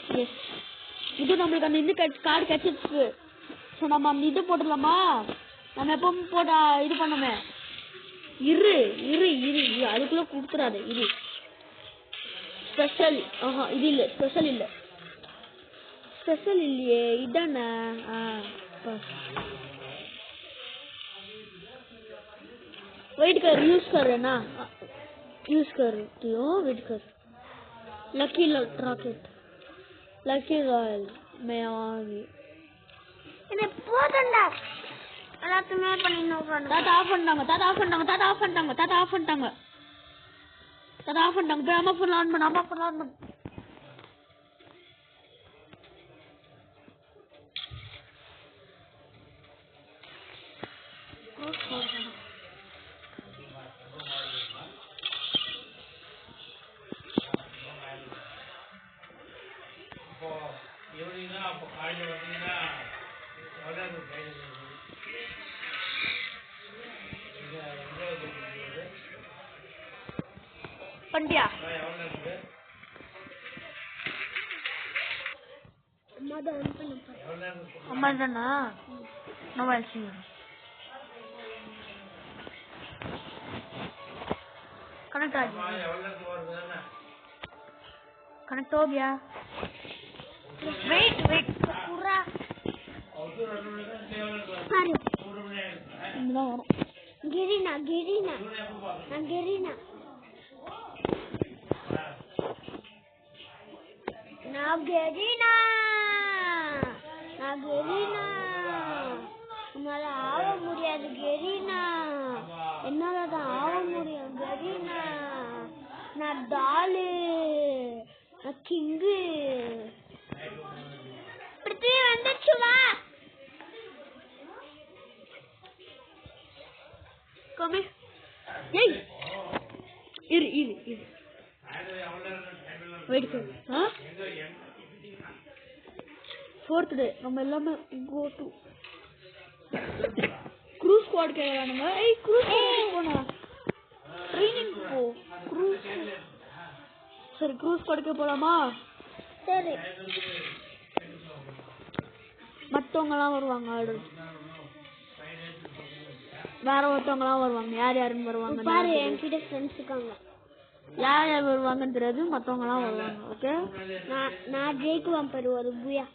Speaker 1: இது நம்மளுக்கு அந்த இது கார்டு கிடைச்சிருக்கு. ஸோ நம்ம அந்த இது போட்டுடலாமா? நம்ம எப்பவும் போட்டா இது பண்ணோமே. இரு இரு இரு அதுக்குள்ள கொடுத்துறாது. இரு ஸ்பெஷல். இது இல்லை. ஸ்பெஷல் இல்லை. स्पेशल लिए इधर वेट कर यूज कर रहे ना यूज करती हूँ वेट कर लकी रॉकेट लकी रॉयल मैं आऊंगी
Speaker 2: इन्हें போதண்டா எல்லாத்துமே பண்ணினோம்
Speaker 1: தாத்தா ஆஃப் பண்ணிட்டாங்க போய் அம்மா ஃபோன் ஆன் பண்ணு पंडिया अम्मा ना मोबाइल से कनेक्ट हो गया वेट पूरा गिरीना உன்னால ஆக முடியாது கெரினா. என்னாலதான் ஆக முடியும் கெரினா. நான் டாலு நான் கிங்கு பிருத்திவி வந்துச்சு வா கம்மி ஏய் இரு வெயிட் कर फोर्थ डे நம்ம எல்லாமே go to क्रूज स्क्वाड கேக்குறானுங்க. ஏய் क्रूज ஸ்குவாட் போனா ட்ரெய்னிங் போ சரி क्रूज ஸ்குவாட்க்கு போலாமா? சரி மத்தவங்கலாம் வருவாங்க. வேற ஒருத்தவங்கலாம் வருவாங்க. யாருன்னு வருவாங்க பாரு. என்கிட்ட ஃப்ரெண்ட்ஸ் இருக்காங்க. யார் வருவாங்கன்னு தெரியாது. மத்தவங்கலாம் வருவாங்க. ஓகே நான் ஜெயிக்குவேன் பாரு ஒரு புயா.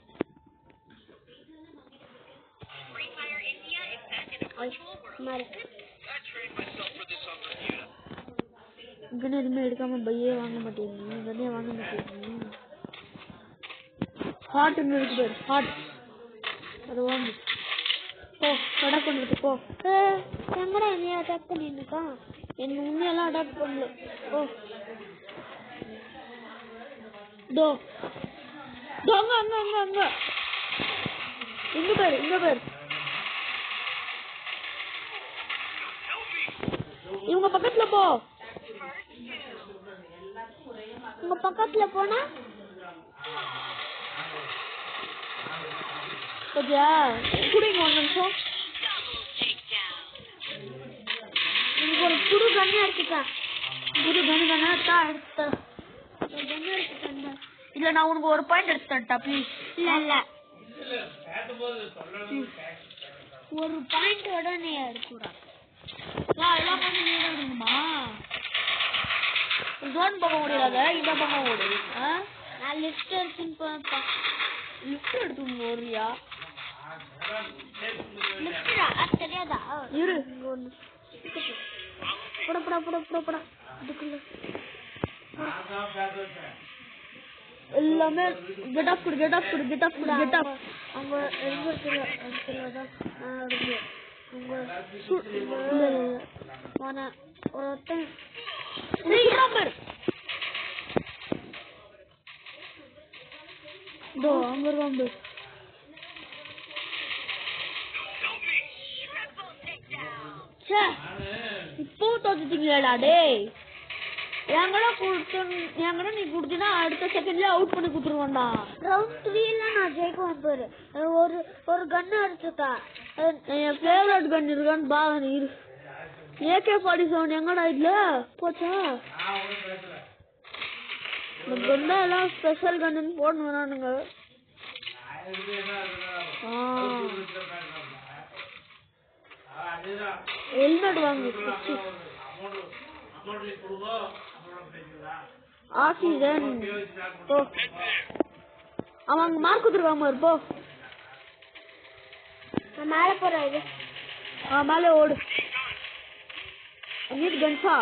Speaker 1: இங்கே எதுவுமே எடுக்காம பையே வாங்க மாட்டேங்க. ஹாட்னு இருக்கு பாரு. ஹாட் அது வாங்க போ. கடை கொண்டு போ. எங்கடா என்னைய அட்டாக் பண்ணிருக்கா? என்ன உண்மையெல்லாம் அட்டாக் பண்ணல. ஓ தோ அங்க இங்க பாரு இவங்க பக்கத்துல போ. உங்க பக்கத்துல போனா கொஞ்சா குடிங்க ஒரு நிமிஷம். எனக்கு ஒரு புது கண்ணு எடுத்துட்டேன். இல்ல நான் உனக்கு ஒரு பாயிண்ட் எடுத்துட்டேன்டா ப்ளீஸ். இல்ல ஒரு பாயிண்டோட நீ எடுக்குறா. எல்லாம் பண்ணி நீ எடுக்கணுமா? ஜோன் போக முடியாத இந்த பக்கம் ஓடு. நான் லிஃப்ட் எடுத்துன்னு போப்பா. லிஃப்ட் எடுத்துன்னு ஓடுறியா? லிஃப்டா தெரியாதா? இரு போடா இதுக்குள்ள எல்லாமே கெட் ஆஃப் குடு. அவங்க எங்க இருக்குறதா அவங்க ஒருத்தன் அங்க வருவாங்க. இப்போ தோத்துட்டீங்களா டேய்? என்கூட நீ குடுத்தீனா அடுத்த செகண்ட்ல அவுட் பண்ணி குடுத்துருவான்டா.
Speaker 2: ரவுண்ட் 3ல நான் ஜெயிக்குவேன் பாரு. ஒரு கன் எடுத்துட்டா.
Speaker 1: என் ஃபேவரட் கன் இருக்கான்னு பாரு. AK-47 எங்கடா இல்ல போச்சா? இந்த கன்னா எல்லாம் ஸ்பெஷல் கன்னு போட்டு வரானுங்க. ஹெல்மெட் வாங்கு. ஆக்சிஜன் அவன் மார்க் கொடுத்துருக்காம இருப்போ.
Speaker 2: மேல போறாரு.
Speaker 1: மேலே ஓடு. நீட் கன்ஸா?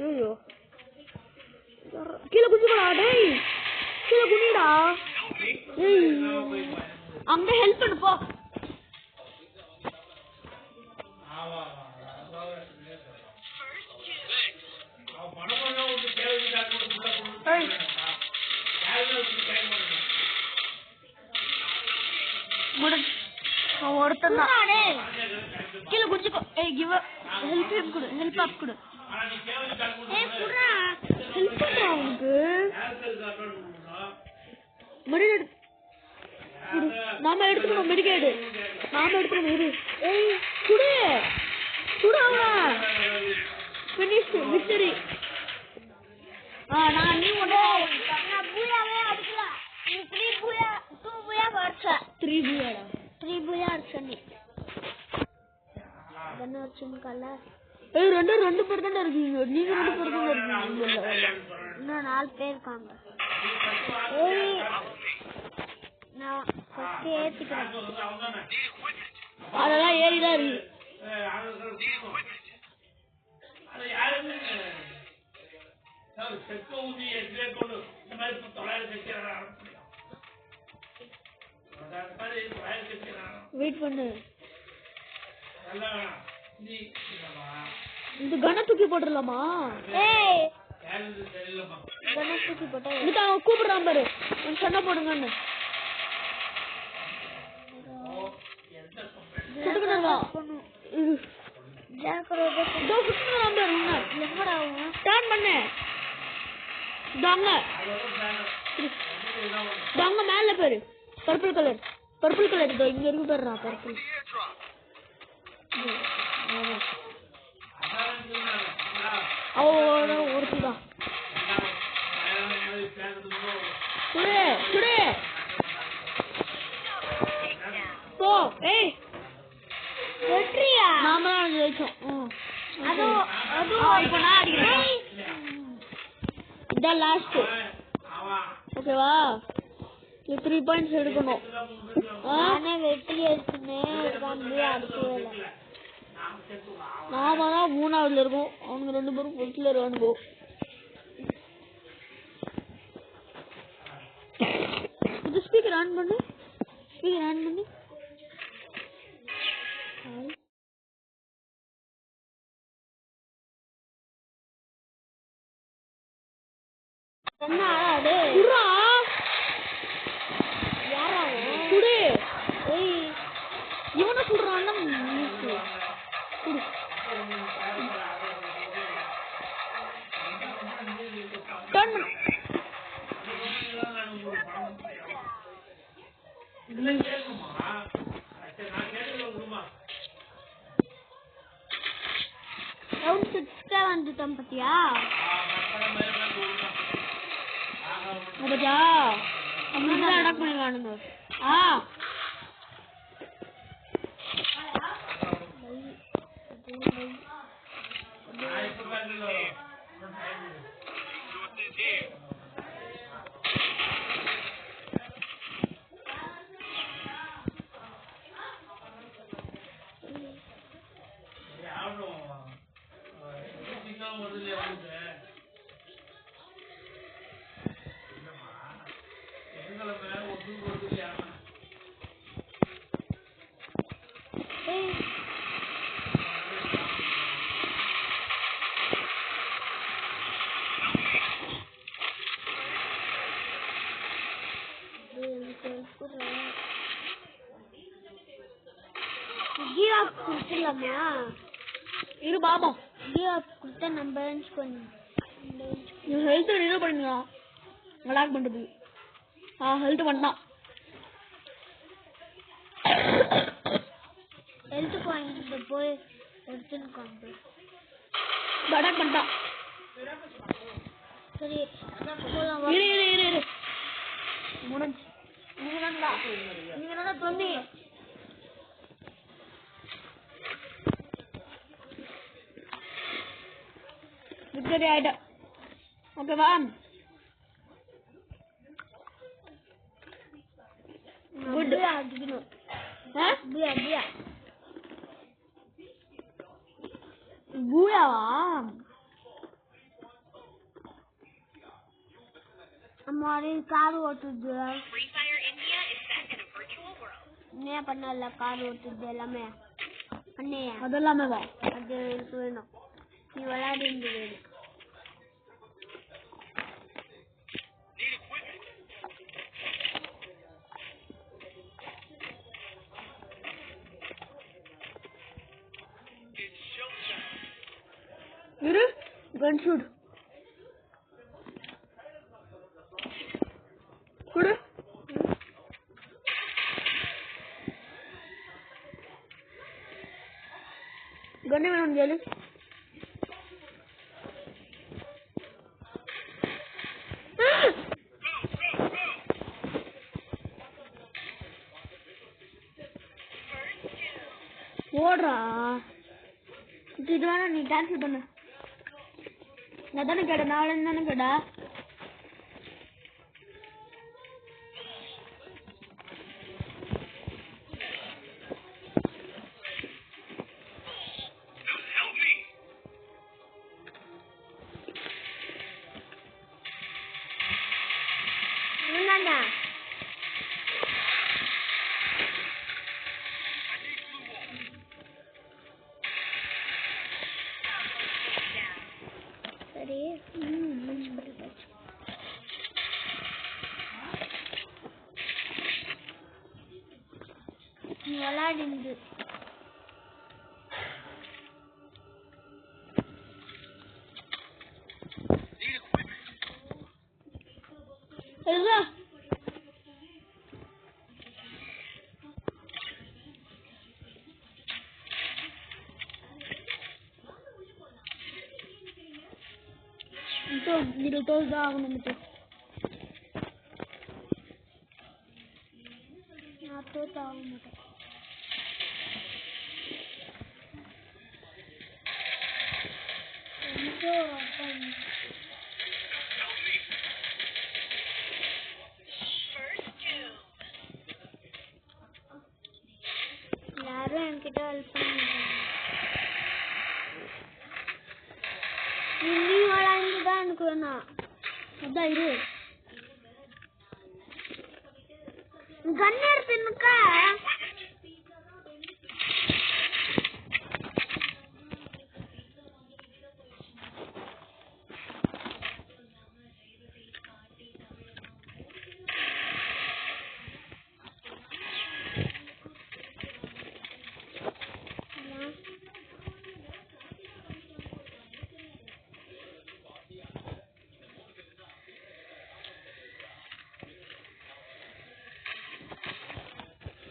Speaker 1: ஐயோ கீழே குதிக்கடா. டேய் கீழே குனிடா. அங்க ஹெல்ப் பண்ணு போ. ஒருத்தன் கீழே குதிச்சுக்கோ. ஹெல்ப் அப் கொடு. ஹெல்ப் பண்றா அவனுக்கு. நாம எடுத்துக்கணும் மெடிக்கேடு. நாம எடுத்துக்கணும். இரு குடு குடு. அவன் ஃபினிஷ் விக்டரி. நான் நீ ஒண்ணு
Speaker 2: பூயாவே அடிக்கலாம். நீ 3 பூயா 2 பூயா வர்ச்ச.
Speaker 1: 3 பூயாடா.
Speaker 2: 3 பூயா அடிச்சனே. கண்ணு வச்சுக்கல.
Speaker 1: ரெண்டு பேர் தான் இருக்கீங்க. நீங்க 2 பேர் தான் இருக்கீங்க.
Speaker 2: இன்னும் 4 பேர் இருக்காங்க. நான் ஃபர்ஸ்ட் ஏத்திக்கிறேன்.
Speaker 1: அதெல்லாம் ஏறிதான் இருக்கு. வெயிட் பண்ணு. இந்த கன தூக்கி போட்டுடலாமா?
Speaker 2: கன தூக்கி போட்டா
Speaker 1: அவன் கூப்பிடுறான் பாரு. சண்டை போடுங்கன்னு. மேல பேரு பர்பிள் கலர். பர்பிள் கலர் இதோ இங்க இருக்கு பாருடா. பர்பிள் ஒருத்திதான். போ. ஏய்
Speaker 2: வெற்றியா?
Speaker 1: நாம தான் ஜெயிச்சோம். இதான் லாஸ்ட். ஓகேவா? 3 பாயிண்ட்ஸ் எடுக்கணும்.
Speaker 2: நானே வெற்றி எடுத்துனேன். அடிக்கவே இல்லை.
Speaker 1: நாம தான் 3ஆவதுல இருக்கோம். அவனுங்க 2 பேரும் ஃபர்ஸ்ட்ல இருக்கானுங்க. இது ஸ்பீக்கர் ஆன் பண்ணு. ஸ்பீக்கர் ஆன் பண்ணு.
Speaker 2: என்ன ஆடு?
Speaker 1: குறா.
Speaker 2: யாரா
Speaker 1: குடு.
Speaker 2: ஏய்
Speaker 1: இவனை சொல்றான்னா குடு. டர்ன் பண்ணு.
Speaker 2: ரவுண்ட் 6 வந்துட்டோம் பத்தியா?
Speaker 1: அப்பா அம்மா அடக் பண்ணிடுவானுங்க.
Speaker 2: கொடுத்துலாமா?
Speaker 1: இரு பாபா.
Speaker 2: கொடுத்த நம்ம பண்ணு.
Speaker 1: ஹெல்த் ரிலோ பண்ணுங்க அலாக் பண்றது ஹெல்த் பண்ணான்
Speaker 2: ஹெல்த் பாயிண்ட் போய் எடுத்துன்னு காம்பு
Speaker 1: அட்டாக் பண்ணிட்டான்
Speaker 2: சரி போலாம்
Speaker 1: இரு முடிஞ்சு
Speaker 2: நீங்க நல்லா தொண்ணி
Speaker 1: விக்டரி ஆயிட்ட ஓகேவா குட்
Speaker 2: அடிக்கணும்
Speaker 1: பூயாவா
Speaker 2: हमारे कार ஓட்டுது என்ன பண்ணல கார் ஓட்டுது எல்லாமே அண்ணே
Speaker 1: அதெல்லாமே வா
Speaker 2: அது எனக்கு வேணும் நீ விளையாடிந்து வேணும்
Speaker 1: இரு கன் ஷூட் குடு கண்ணு வேணும் கேளு ஓடுறா இது வேணா நீ கேன்சல் பண்ணு நான் தானே கேட்டேன் நாளை தானே கேட்டா
Speaker 2: சரி நீ விளையாடிந்து
Speaker 1: இது தோல்தான் ஆகணும்
Speaker 2: நான் தோத்தாக மாட்டேன் யாரும் என்கிட்ட ஹெல்ப் பண்ண நீ விளையாண்டுதான் எனக்கு வேணும்
Speaker 1: அதான் இரு
Speaker 2: கண்ணு எடுத்துனுக்க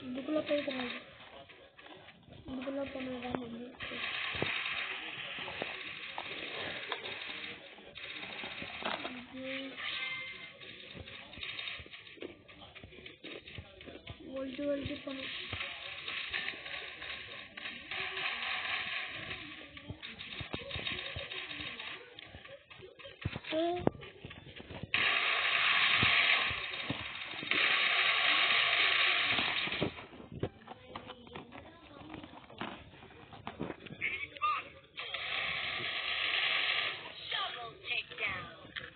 Speaker 2: இதுக்குள்ள போயிட்டு இதுக்குள்ள போனதான் வந்து ஒல்டு போனோம்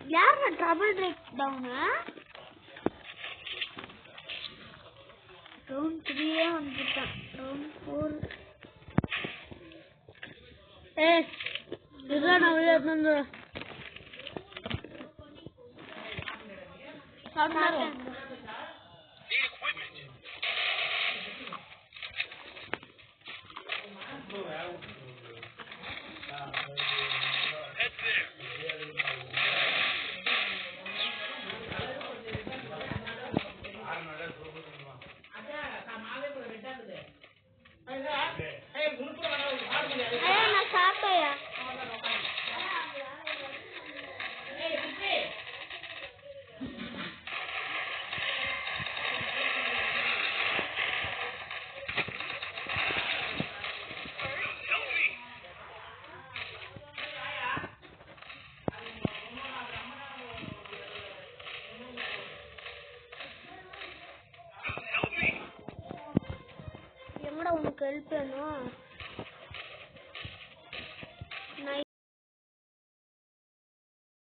Speaker 2: यार ट्रबल ब्रेक डाउन है राउंड 3 है வந்துட்டா राउंड 4
Speaker 1: இதுதான் நான் வெளியே வந்து சாப்பிட்டாரு
Speaker 2: உனக்கு ஹெல்ப் வேணும்